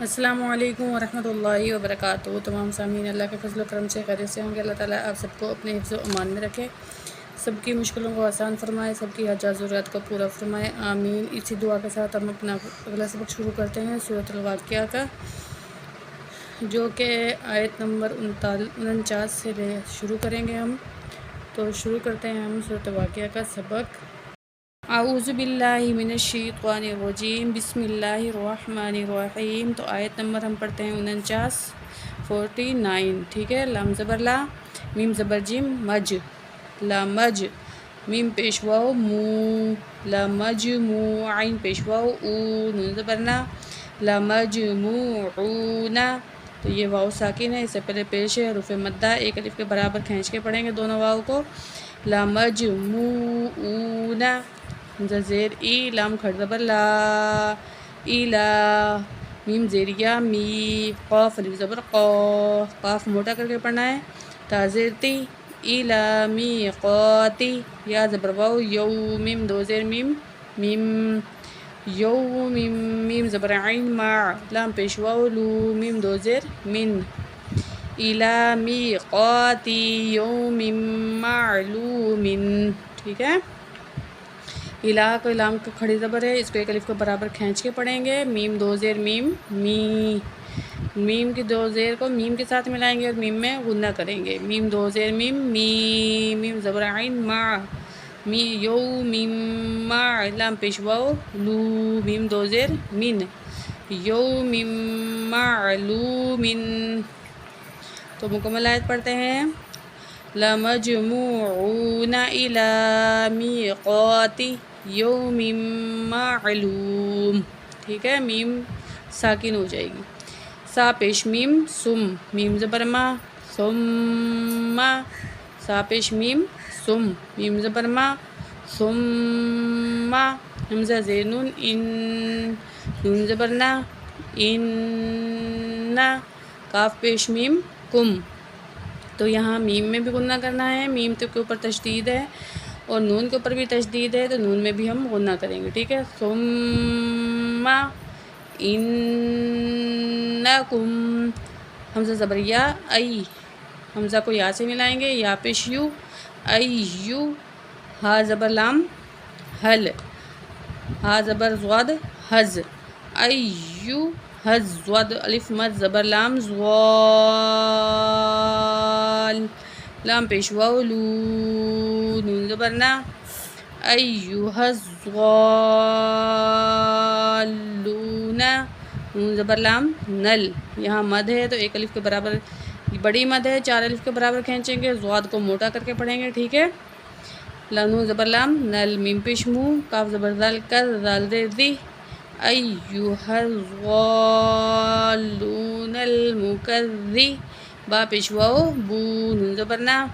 السلام علیکم ورحمۃ اللہ وبرکاتہ۔ تمام سامعین اللہ کے فضل و کرم سے خیریت سے ہوں گے۔ اللہ تعالیٰ آپ سب کو اپنے حفظ و امان میں رکھے، سب کی مشکلوں کو آسان فرمائے، سب کی حاجات ضروریات کو پورا فرمائے، آمین۔ اسی دعا کے ساتھ ہم اپنا اگلا سبق شروع کرتے ہیں سورۃ الواقعہ کا، جو کہ آیت نمبر 49 سے شروع کریں گے ہم۔ تو شروع کرتے ہیں ہم سورۃ الواقعہ کا سبق۔ اعوذ باللہ من الشیطان الرجیم، بسم اللہ الرحمن الرحیم۔ تو آیت نمبر ہم پڑھتے ہیں 49، ٹھیک ہے۔ لام زبر لا، میم زبر جیم، مج، لا مج، میم پیش واو مو، لا مجموع، عین پیش واو او، نون زبر نا، لا مجموعون۔ تو یہ واو ساکن ہے، اس سے پہلے پیش ہے حروف مدہ، ایک الف کے برابر کھینچ کے پڑھیں گے دونوں واو کو۔ لا مجموعون، حمزہ زیر ای، لام کھڑ زبر لا، ایلا، میم زیریہ می، قاف الف زبر قا، قاف موٹا کر کے پڑھنا ہے، تا زیر تی، ایلا میقاتی، یا زبر واو یو، میم دو زیر میم، میم یوم، میم زبر عین ما، لام پیش واو لو، میم دو زیر من، ایلا میقاتی یوم معلوم، ٹھیک ہے۔ الہ کو لام کا کھڑی زبر ہے، اس کو ایک الف کو برابر کھینچ کے پڑھیں گے، میم دو زیر میم، می، میم کی دو زیر کو میم کے ساتھ ملائیں گے اور میم میں غنہ کریں گے، میم دو زیر میم، می، میم زبر عین ما، می یو میم ما، لام پیش واو لو، میم دو زیر من، یو میم معلوم۔ تو مکمل آیت پڑھتے ہیں۔ لَمَجْمُوعُونَ إِلَىٰ مِیقَاتِ یوم معلوم، ٹھیک ہے۔ میم ساکن ہو جائے گی۔ سا پیش میم سم، میم زبر ما، ثم، سا پیش میم سم، میم زبر ما، ثم، حمزہ زیر نون ان، نون زبر نا، ان، کاف پیش میم کم۔ تو یہاں میم میں بھی غنہ کرنا ہے، میم کے اوپر تشدید ہے اور نون کے اوپر بھی تشدید ہے، تو نون میں بھی ہم غنہ کریں گے، ٹھیک ہے۔ ثم انکم، حمزہ زبر یا، ای، حمزہ کو یا سے ملائیں گے، یا پیش یو، ایو، ہا زبر لام حل، ہا زبر زواد حز، ایو حز، زواد الف مد زبر لام زوال، لام پیش واو لو، نون زبر نا، ایوہ الضالون، نون زبر لام نل، یہاں مد ہے تو ایک الف کے برابر بڑی مد ہے، چار الف کے برابر کھینچیں گے، زواد کو موٹا کر کے پڑھیں گے، ٹھیک ہے۔ نون زبر لام نل، میم پیش مو، کاف زبر ذال کر، ذال زیر ذی، ایوہ الضالون المکذبون، با پیش واو بو، نون زبر نا،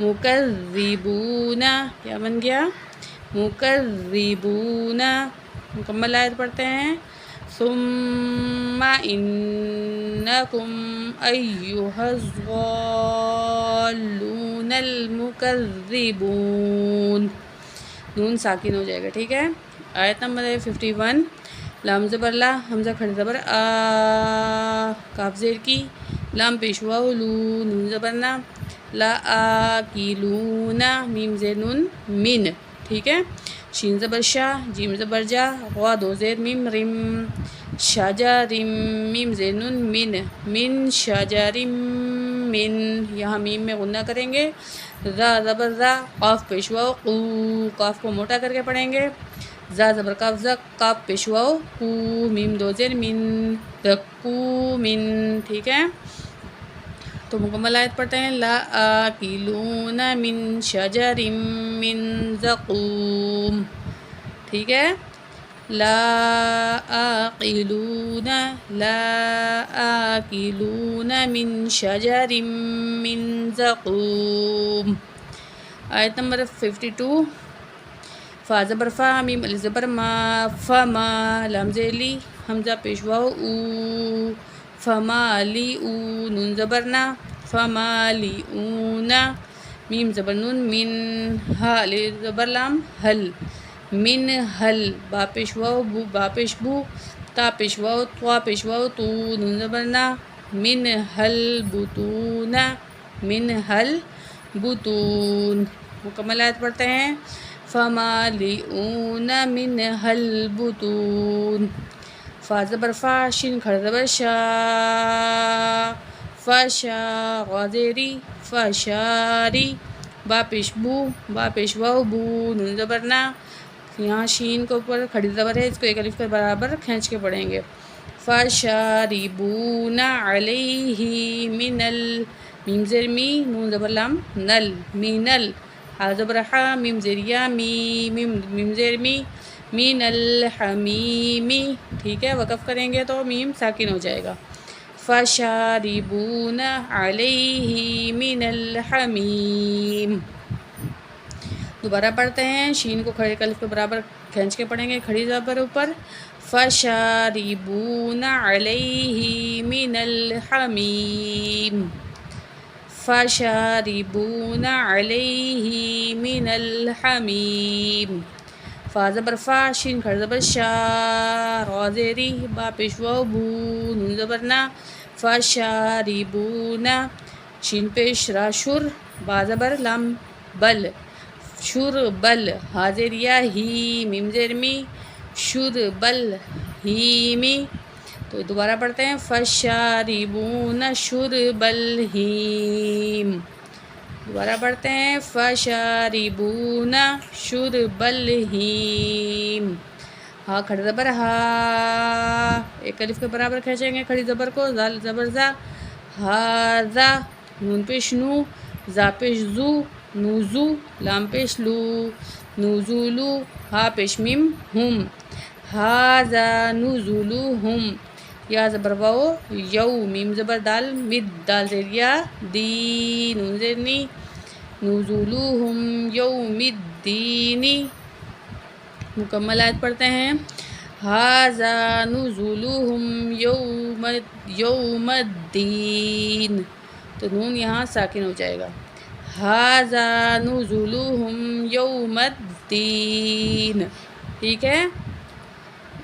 مکذبون، کیا بن گیا، مکذبون۔ مکمل آیت پڑھتے ہیں۔ ثم انکم ایھا الضالون المکذبون، نون ساکن ہو جائے گا، ٹھیک ہے۔ آیت نمبر 51، لام زبر لا، حمزہ کھڑی زبر آ، کاف زیر کی، لام پیش واو لو، نون زبر نا، لا آکلون، میم زیر نون من، ٹھیک ہے۔ شین زبر شا، جیم زبر جا، غوا دو زیر میم رم، شجرم، میم زیر نون من، من شجرم من، یہاں میم میں غنہ کریں گے، ذا زبر ذا، قاف پیش واو قو، قاف کو موٹا کر کے پڑھیں گے، ذا زبر قاف ذا، قاف پیش واو قو، میم دو زیر من، ذکو من، ٹھیک ہے۔ تو مکمل آیت پڑھتے ہیں۔ لا آکلون من شجر من زقوم، ٹھیک ہے۔ لا آکلون، لا آکلون من شجر من زقوم۔ آیت نمبر 52، فا زبر فا، میم الف زبر ما، فما، لام زیر لی، حمزہ پیش واو او، فمالی او، نون زبر نا، فمالی اونا، میم زبر نون من، ہا الف زبر لام حل، من حل، با پیش واو بو، با پیش بو، تا پیش واو طوا پیش واو تو نون زبر نا من حل بطون من حل بطون مکمل آیت پڑھتے ہیں فمالئون منها البطون فا زبر فا شین کھڑا زبر شا فشا غازری فشاری با پیش بو با پیش واو بو نون زبر نا یہاں شین کے اوپر کھڑی زبر ہے، اس کو ایک الف کے برابر کھینچ کے پڑھیں گے فشاربون علیہ من میم زیر می نون زبر لام نل مینل ہا زبر ہا میم زیر یا می میم زیر می من الحمیمی، ٹھیک ہے، وقف کریں گے تو میم ساکن ہو جائے گا فشاربون علیہ من الحمیم۔ دوبارہ پڑھتے ہیں، شین کو کھڑے الف کے برابر کھینچ کے پڑھیں گے، کھڑی زبر اوپر فشاربون علیہ من الحمیم فشاربون علیہ من الحمیم۔ فا زبر فا شین کھڑا زبر شا را زیری با پیش واو بو نون زبر نا فشاربون شین پیش را شر با زبر لام بل شر بل ہا زیر یا ہی میم زیر می شر بل ہی می۔ تو دوبارہ پڑھتے ہیں فشاربون شرب الہیم، دوبارہ پڑھتے ہیں فشاربون شرب الہیم۔ ہا کھڑا زبر ہا ایک الف کے برابر کھینچیں گے کھڑی زبر کو، زال زبر زا ہاذا نون پیش نو زا پیش زو نوزو لام پیش لو نزولو ہا پیش میم ہم ہاذا نزولہم یا زبر واو یو میم زبر دال مد دال زیر یا دی نون زیر نی نزولہم یوم الدین۔ مکمل آیت پڑھتے ہیں ھذا نزولہم یوم الدین، تو نون یہاں ساکن ہو جائے گا ھذا نزولہم یوم الدین، ٹھیک ہے،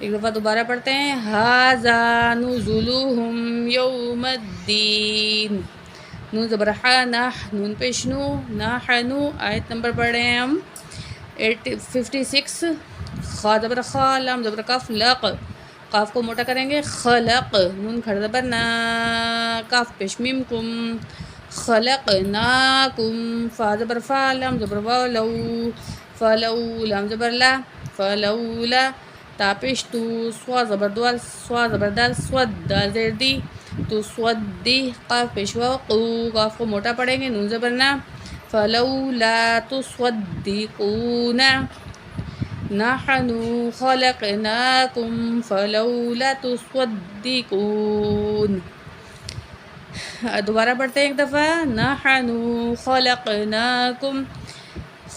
ایک دفعہ دوبارہ پڑھتے ہیں ھذا نزولہم یوم الدین۔ نون زبر ح نح نون پیش نو نحنو، آیت نمبر پڑھ رہے ہیں ہم 56۔ خا زبر خا لام زبر کاف لق قاف کو موٹا کریں گے خلق نون کھڑا زبر نا کاف پیش میم کم خلقناکم فا زبر فا لام زبر واو لو فلو لام زبر لا فلولا تا پیش تو سوا زبر دوال سوا زبر دال سود دال زیر دی تو سود دی قاف پیش واو قو قاف کو موٹا پڑھیں گے نون زبر نا فلولا تصدقون نحن خلقناکم فلولا تصدقون۔ دوبارہ پڑھتے ہیں ایک دفعہ نحن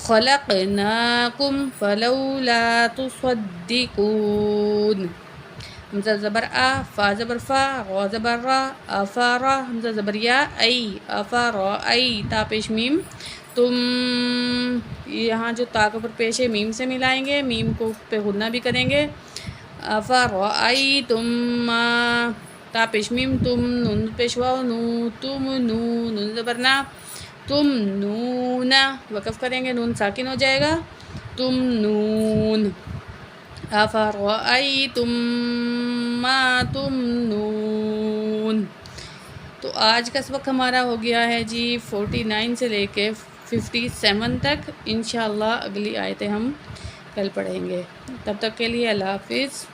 خلقناکم فلولا تصدقون۔ حمزہ زبر آ فا زبر فا غا زبر را افارا حمزہ زبر یا ای افارا ای تا پیش میم تم، یہاں جو تا کے اوپر پیش ہے میم سے ملائیں گے، میم کو پہ غنہ بھی کریں گے افارا ای تم تا پیش میم تم نون پیش واو نو تم نو نون زبر نا تم نون وقف کریں گے نون ساکن ہو جائے گا تم نون افرأیتم ما تمنون۔ تو آج کا سبق ہمارا ہو گیا ہے جی 49 سے لے کے 57 تک، انشاءاللہ اگلی آیتیں ہم کل پڑھیں گے، تب تک کے لیے اللہ حافظ۔